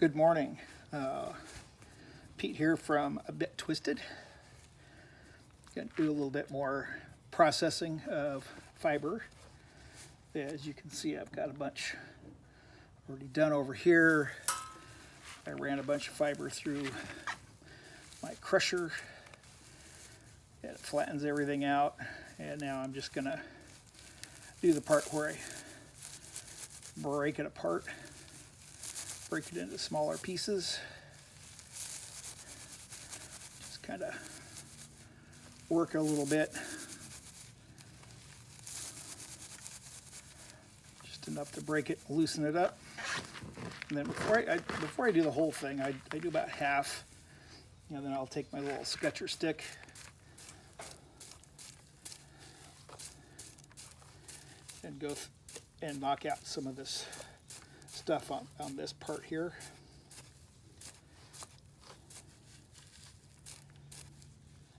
Good morning. Pete here from A Bit Twisted. Going to do a little bit more processing of fiber. As you can see, I've got a bunch already done over here. I ran a bunch of fiber through my crusher. It flattens everything out, and now I'm just going to do the part where I break it apart. Break it into smaller pieces. Just kind of work a little bit. Just enough to break it, loosen it up. And then before I do the whole thing, I do about half. And then I'll take my little sketcher stick and go and knock out some of this stuff on this part here.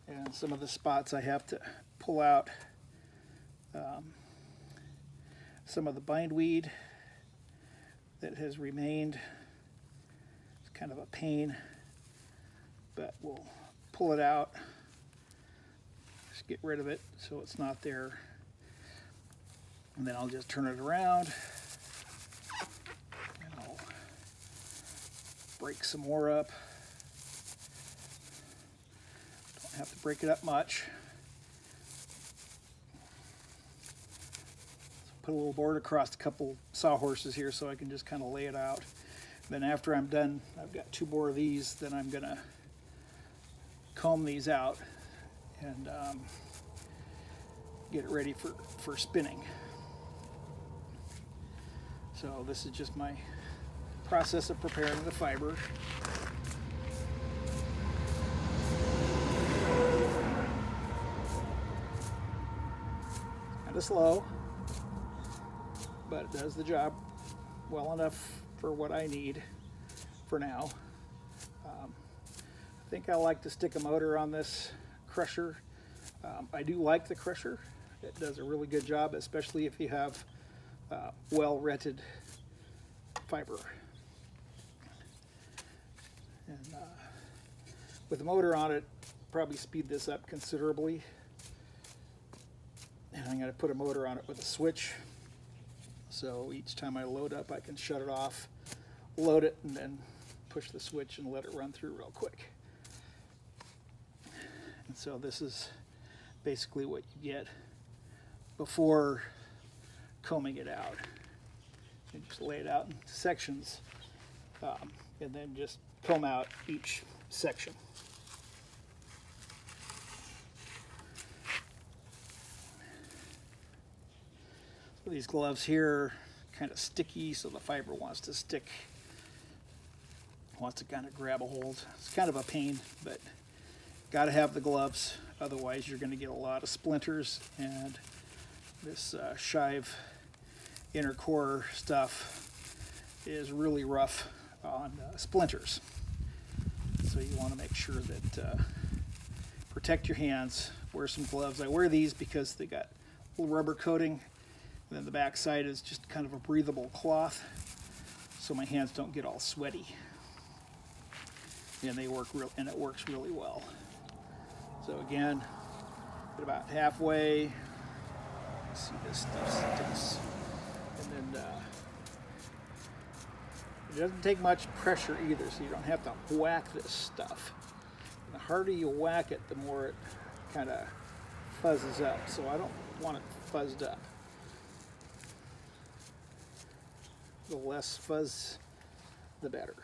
And some of the spots I have to pull out some of the bindweed that has remained. It's kind of a pain, but we'll pull it out, just get rid of it so it's not there, and then I'll just turn it around. Break some more up. Don't have to break it up much. Put a little board across a couple sawhorses here so I can just kind of lay it out. Then after I'm done, I've got two more of these, then I'm gonna comb these out and get it ready for spinning. So this is just my process of preparing the fiber. Kind of slow, but it does the job well enough for what I need for now. I think I like to stick a motor on this crusher. I do like the crusher. It does a really good job, especially if you have well-retted fiber. And with a motor on it, probably speed this up considerably. And I'm going to put a motor on it with a switch. So each time I load up, I can shut it off, load it, and then push the switch and let it run through real quick. And so this is basically what you get before combing it out. You just lay it out in sections, and then just comb out each section. So these gloves here are kind of sticky, so the fiber wants to stick, wants to kind of grab a hold. It's kind of a pain, but got to have the gloves, otherwise you're going to get a lot of splinters, and this shive inner core stuff is really rough on splinters. So you want to make sure that protect your hands. Wear some gloves. I wear these because they got a little rubber coating, and then the back side is just kind of a breathable cloth, so my hands don't get all sweaty. And it works really well. So again, get about halfway. See, this stuff sticks, and then it doesn't take much pressure either, so you don't have to whack this stuff. And the harder you whack it, the more it kind of fuzzes up. So I don't want it fuzzed up. The less fuzz, the better.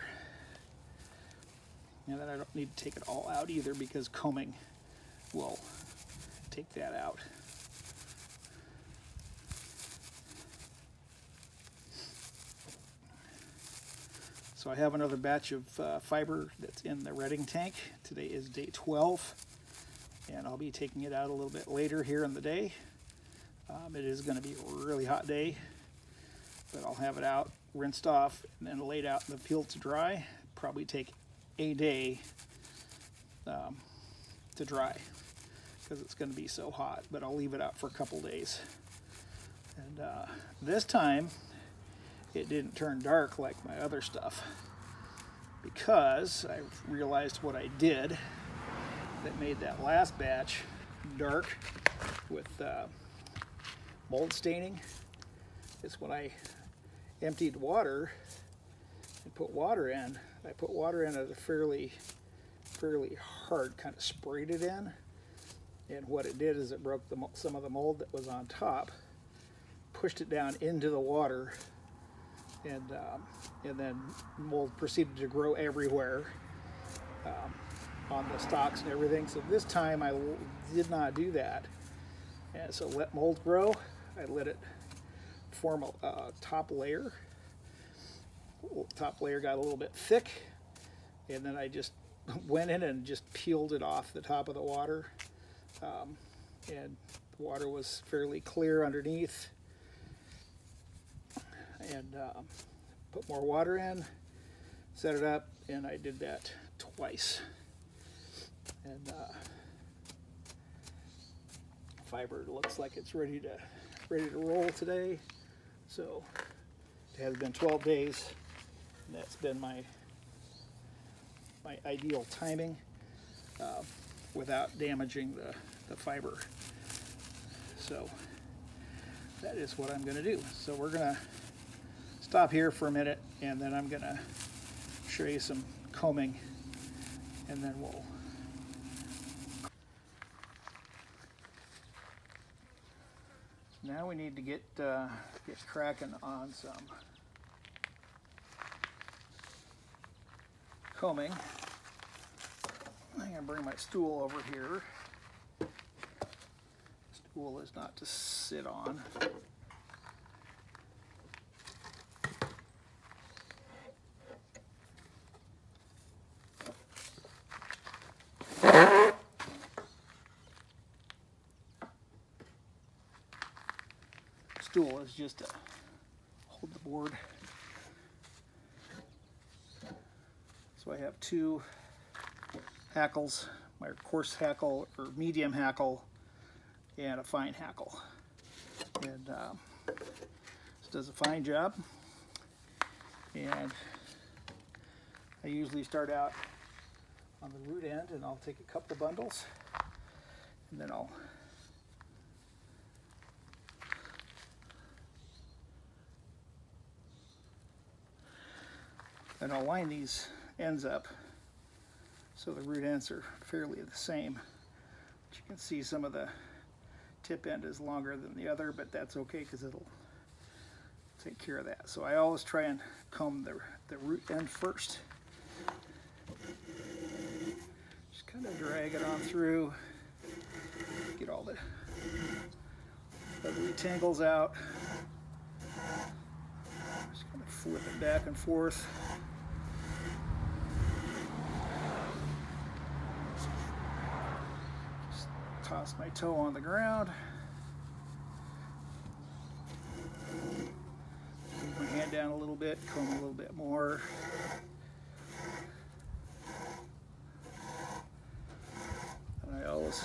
And then I don't need to take it all out either, because combing will take that out. So I have another batch of fiber that's in the retting tank. Today is day 12, and I'll be taking it out a little bit later here in the day. It is going to be a really hot day, but I'll have it out, rinsed off, and then laid out in the field to dry. Probably take a day to dry because it's going to be so hot, but I'll leave it out for a couple days. And this time it didn't turn dark like my other stuff. because I realized what I did that made that last batch dark with mold staining is when I emptied water and put water in. I put water in at a fairly hard, kind of sprayed it in, and what it did is it broke some of the mold that was on top, pushed it down into the water, and then mold proceeded to grow everywhere on the stalks and everything. So this time I did not do that, and so let mold grow. I let it form a top layer. Top layer got a little bit thick, and then I just went in and just peeled it off the top of the water, and the water was fairly clear underneath, and put more water in, set it up, and I did that twice. And fiber looks like it's ready to roll today. So it has been 12 days, and that's been my ideal timing without damaging the fiber. So that is what I'm going to do. So we're going to stop here for a minute, and then I'm going to show you some combing, and then we'll now we need to get cracking on some combing. I'm going to bring my stool over here. Stool is not to sit on. Stool is just to hold the board. So I have two hackles, my coarse hackle or medium hackle and a fine hackle. And this does a fine job. And I usually start out on the root end, and I'll take a couple of bundles, and then I'll line these ends up so the root ends are fairly the same. But you can see some of the tip end is longer than the other, but that's okay because it'll take care of that. So I always try and comb the root end first. Just kind of drag it on through, get all the root tangles out. Just kind of flip it back and forth. Just toss my toe on the ground. Move my hand down a little bit, comb a little bit more. And I always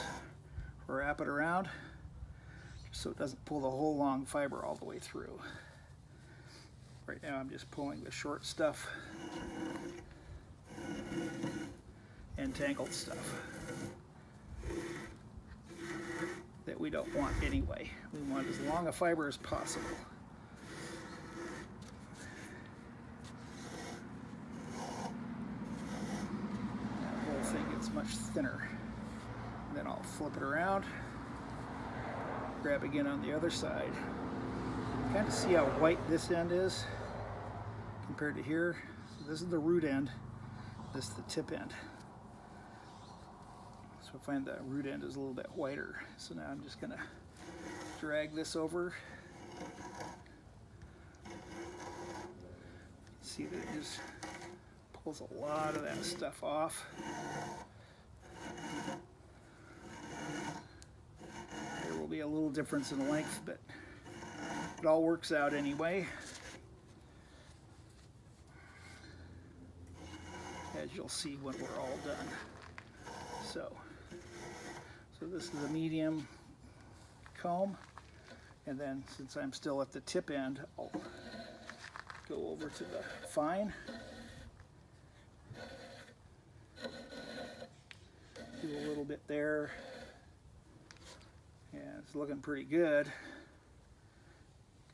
wrap it around just so it doesn't pull the whole long fiber all the way through. Right now I'm just pulling the short stuff and tangled stuff that we don't want anyway. We want as long a fiber as possible. That whole thing gets much thinner. And then I'll flip it around, grab again on the other side. Kind of see how white this end is compared to here. So this is the root end, this is the tip end. So I find the root end is a little bit whiter. So now I'm just gonna drag this over. See that it just pulls a lot of that stuff off. There will be a little difference in length, but it all works out anyway, as you'll see when we're all done. So this is a medium comb, and then since I'm still at the tip end, I'll go over to the fine. Do a little bit there. And it's looking pretty good.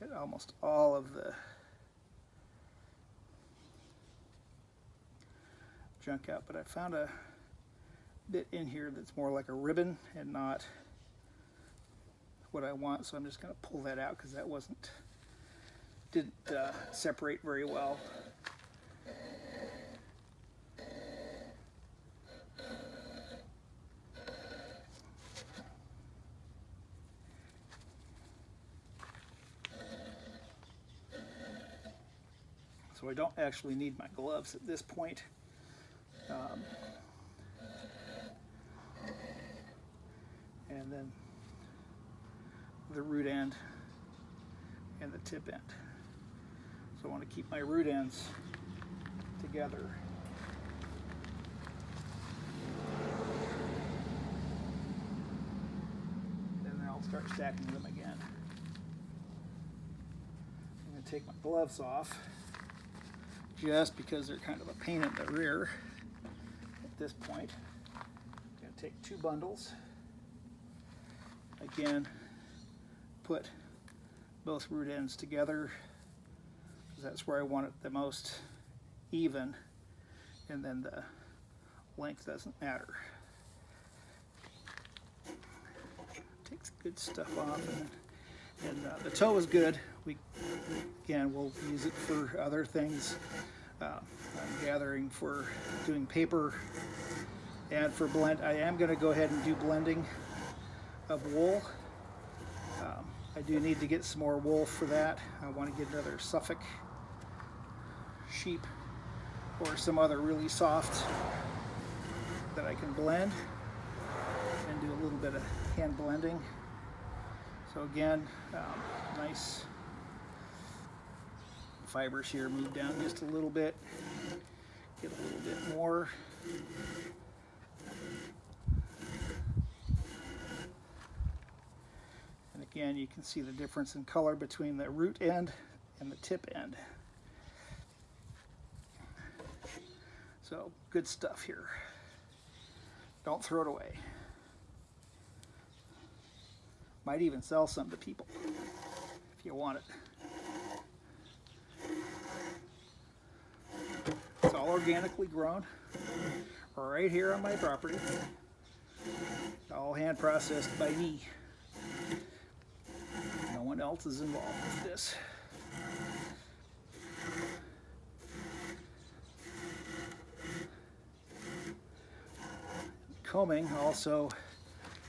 Get almost all of the junk out, but I found a bit in here that's more like a ribbon and not what I want, so I'm just going to pull that out because that didn't separate very well. So I don't actually need my gloves at this point. And then the root end and the tip end. So I want to keep my root ends together. And then I'll start stacking them again. I'm going to take my gloves off just because they're kind of a pain in the rear at this point. I'm going to take 2 bundles. Again, put both root ends together because that's where I want it the most even, and then the length doesn't matter. Takes good stuff off, and the toe is good. We'll use it for other things. I'm gathering for doing paper and for blend. I am going to go ahead and do blending of wool. I do need to get some more wool for that. I want to get another Suffolk sheep or some other really soft that I can blend and do a little bit of hand blending. So again, nice fibers here. Move down just a little bit, get a little bit more. And again, you can see the difference in color between the root end and the tip end. So good stuff here. Don't throw it away. Might even sell some to people if you want it. It's all organically grown right here on my property. All hand processed by me. No one else is involved with this. Combing also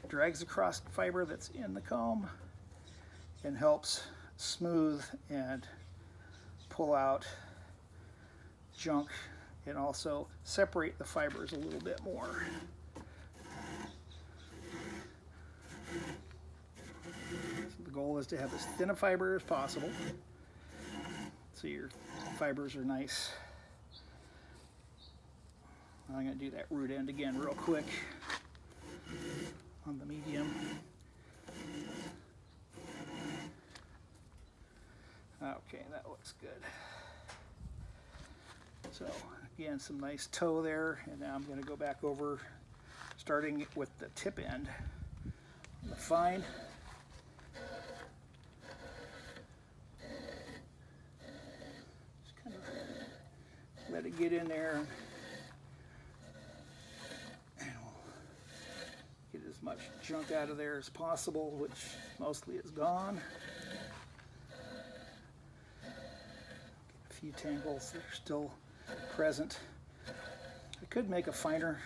drags across fiber that's in the comb and helps smooth and pull out junk and also separate the fibers a little bit more. So the goal is to have as thin a fiber as possible so your fibers are nice. I'm going to do that root end again real quick on the medium. Okay, that looks good. So again, some nice toe there, and now I'm going to go back over, starting with the tip end on the fine. Just kind of let it get in there. Get as much junk out of there as possible, which mostly is gone. Get a few tangles that are still present. I could make a finer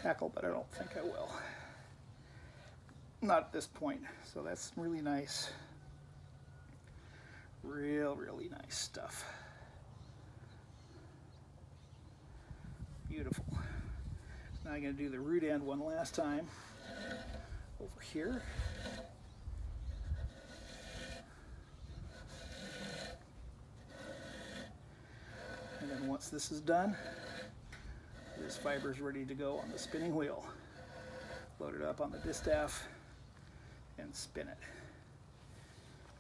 hackle, but I don't think I will. Not at this point. So that's really nice. Really nice stuff. Beautiful. Now I'm going to do the root end one last time over here. And then once this is done, this fiber is ready to go on the spinning wheel. Load it up on the distaff and spin it.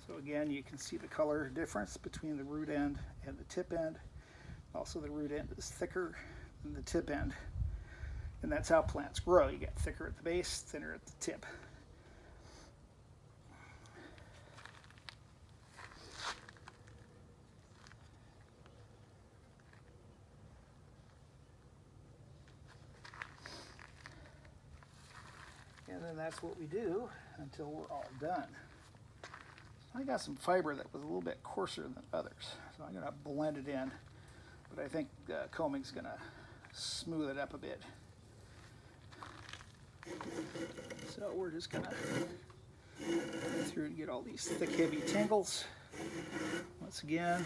So again, you can see the color difference between the root end and the tip end. Also, the root end is thicker than the tip end. And that's how plants grow. You get thicker at the base, thinner at the tip. And then that's what we do until we're all done. I got some fiber that was a little bit coarser than others, so I'm going to blend it in, but I think combing's going to smooth it up a bit. So we're just going to go through and get all these thick, heavy tangles. Once again,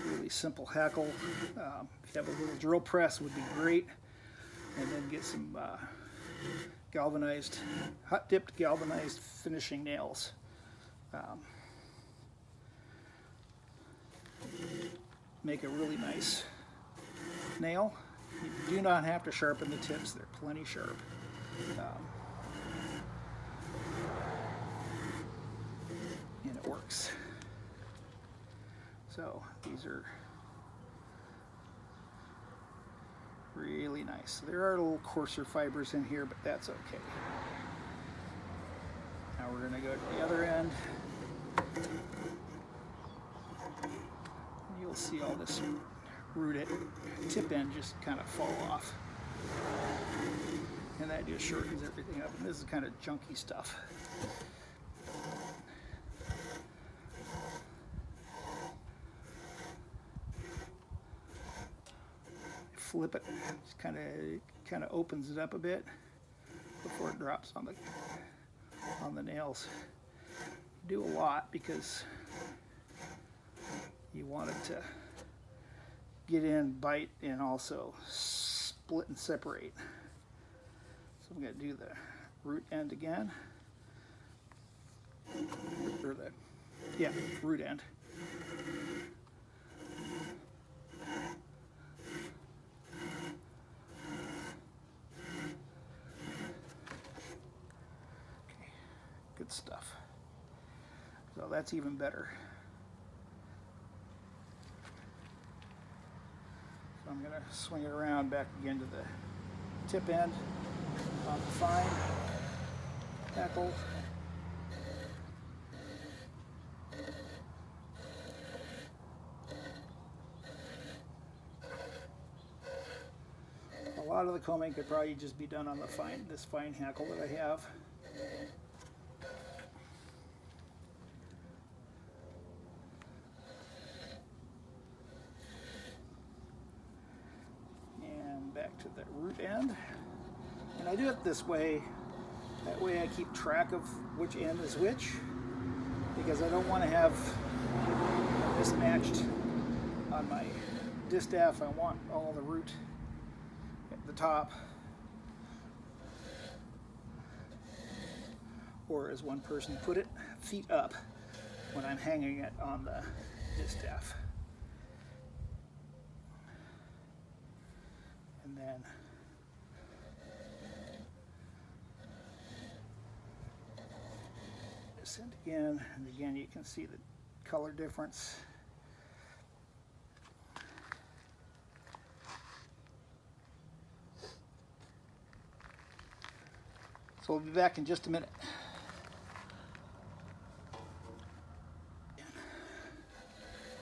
really simple hackle. If you have a little drill press, would be great. And then get some galvanized, hot-dipped galvanized finishing nails. Make a really nice nail. You do not have to sharpen the tips, they're plenty sharp. And it works. So these are really nice. There are little coarser fibers in here, but that's okay. Now we're going to go to the other end. You'll see all this tip end just kind of fall off. And that just shortens everything up. And this is kind of junky stuff. Flip it, just kind of opens it up a bit before it drops on the nails. Do a lot because you want it to get in, bite, and also split and separate. So I'm going to do the root end again, or root end. Good stuff. So that's even better. So I'm going to swing it around back again to the tip end on the fine hackle. A lot of the combing could probably just be done on this fine hackle that I have. Back to the root end, and I do it this way. That way I keep track of which end is which, because I don't want to have mismatched on my distaff. I want all the root at the top, or as one person put it, feet up when I'm hanging it on the distaff. And then this end again, and again you can see the color difference. So we'll be back in just a minute.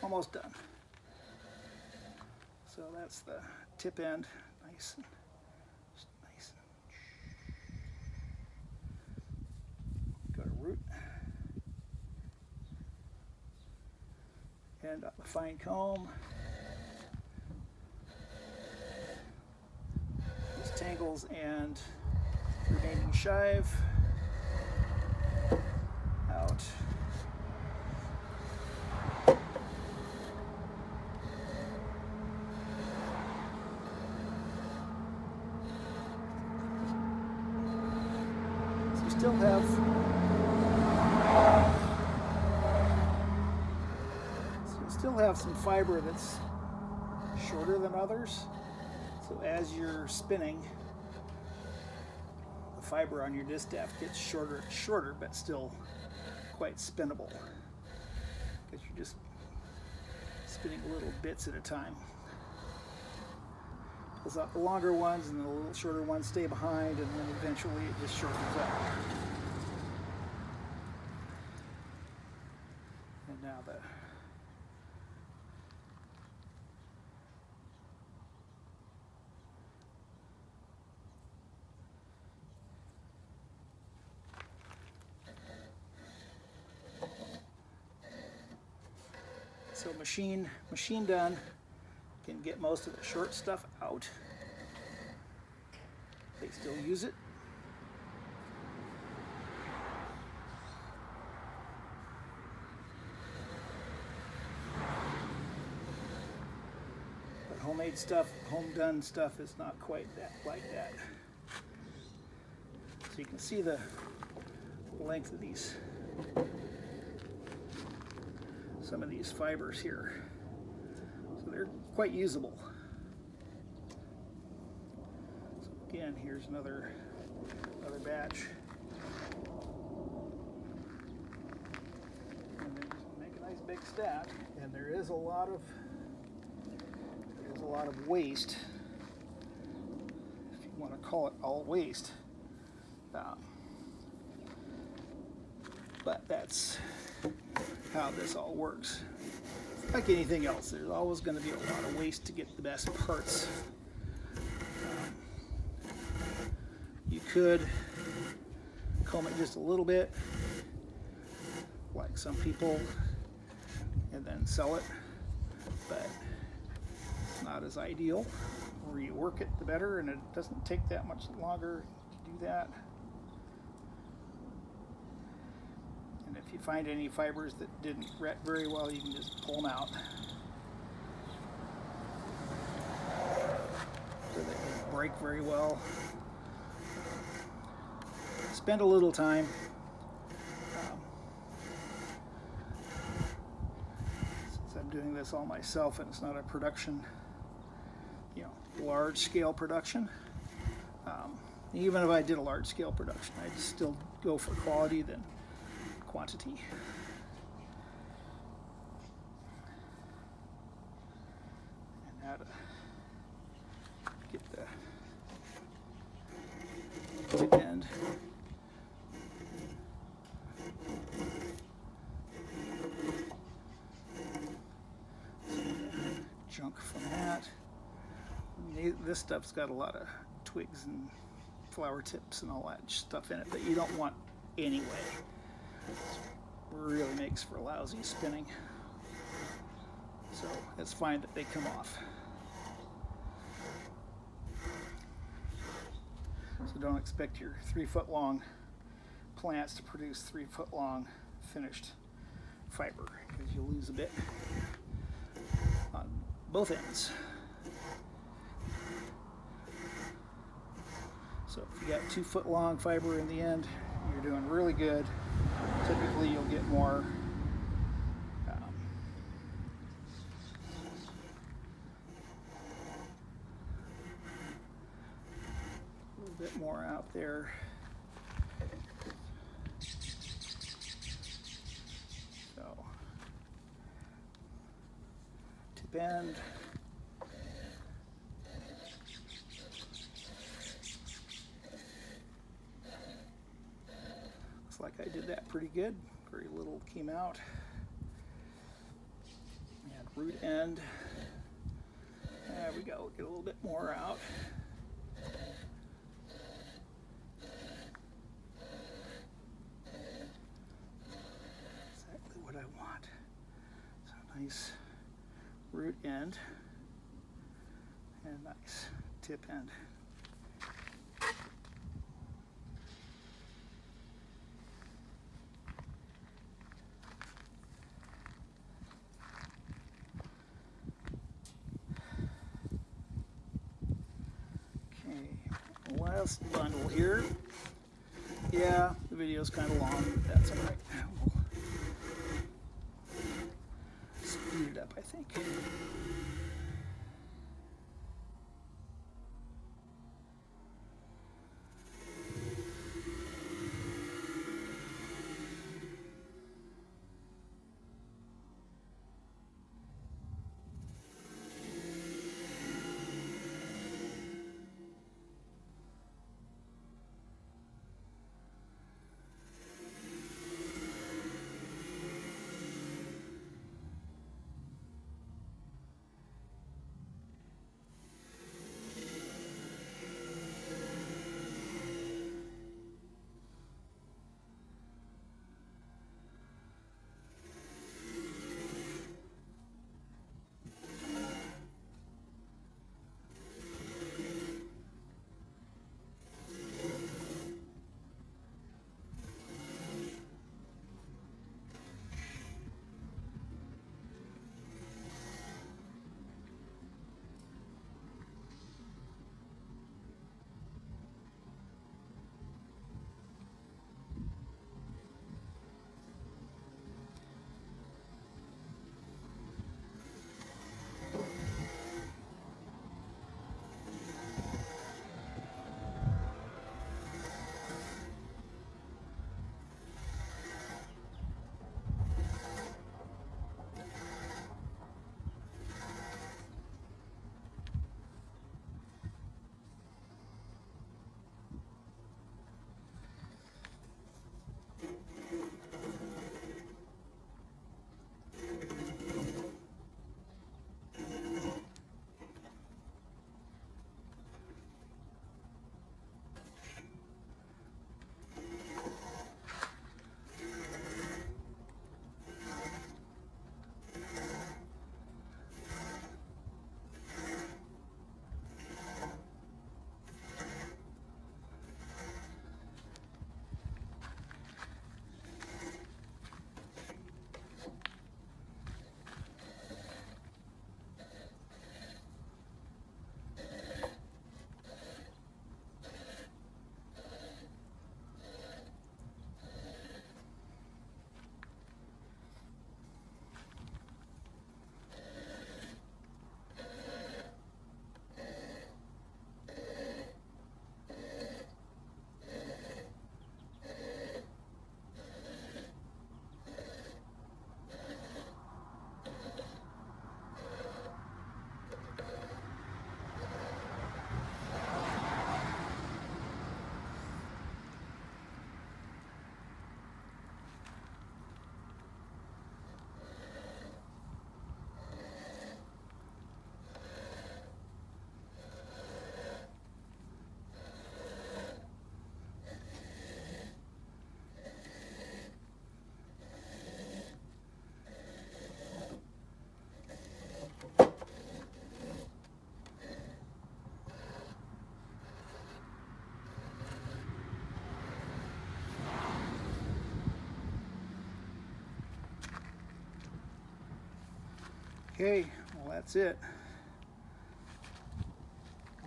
Almost done. So that's the tip end. Nice and go to root and up the fine comb. These tangles and remaining shive out. Still have some fiber that's shorter than others. So as you're spinning, the fiber on your distaff gets shorter, but still quite spinnable, because you're just spinning little bits at a time. Pulls out the longer ones, and the little shorter ones stay behind, and then eventually it just shortens up. And now the so machine done. Can get most of the short stuff out. They still use it. But homemade stuff, home done stuff is not quite that like that. So you can see the length of these, some of these fibers here. So they're quite usable. So again, here's another batch. And then just make a nice big stack. And there is a lot of waste, if you want to call it all waste. But that's how this all works. Like anything else, there's always going to be a lot of waste to get the best parts. You could comb it just a little bit, like some people, and then sell it, but it's not as ideal. The more you work it, the better, and it doesn't take that much longer to do that. And if you find any fibers that didn't ret very well, you can just pull them out. So they don't break very well. Spend a little time. Since I'm doing this all myself and it's not a production, large scale production. Even if I did a large scale production, I'd still go for quality than quantity. And how to get the tip end. Junk from that. This stuff's got a lot of twigs and flower tips and all that stuff in it that you don't want anyway. It really makes for lousy spinning. So it's fine that they come off. So don't expect your 3-foot long plants to produce 3-foot long finished fiber, because you'll lose a bit on both ends. So if you got 2-foot long fiber in the end, you're doing really good. Typically you'll get more a little bit more out there. So tip end. Like I did that pretty good. Very little came out. And root end. There we go. Get a little bit more out. Exactly what I want. So nice root end and nice tip end. Last bundle here. Yeah, the video's kind of long, but that's all right. We'll speed it up, I think. Okay, well that's it.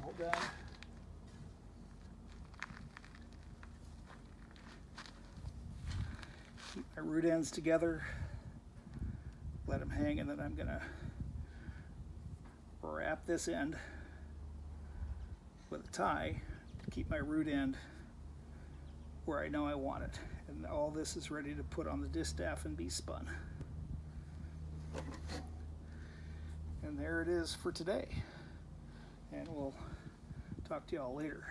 All done. Keep my root ends together, let them hang, and then I'm gonna wrap this end with a tie to keep my root end where I know I want it. And all this is ready to put on the distaff and be spun. And there it is for today. And we'll talk to y'all later.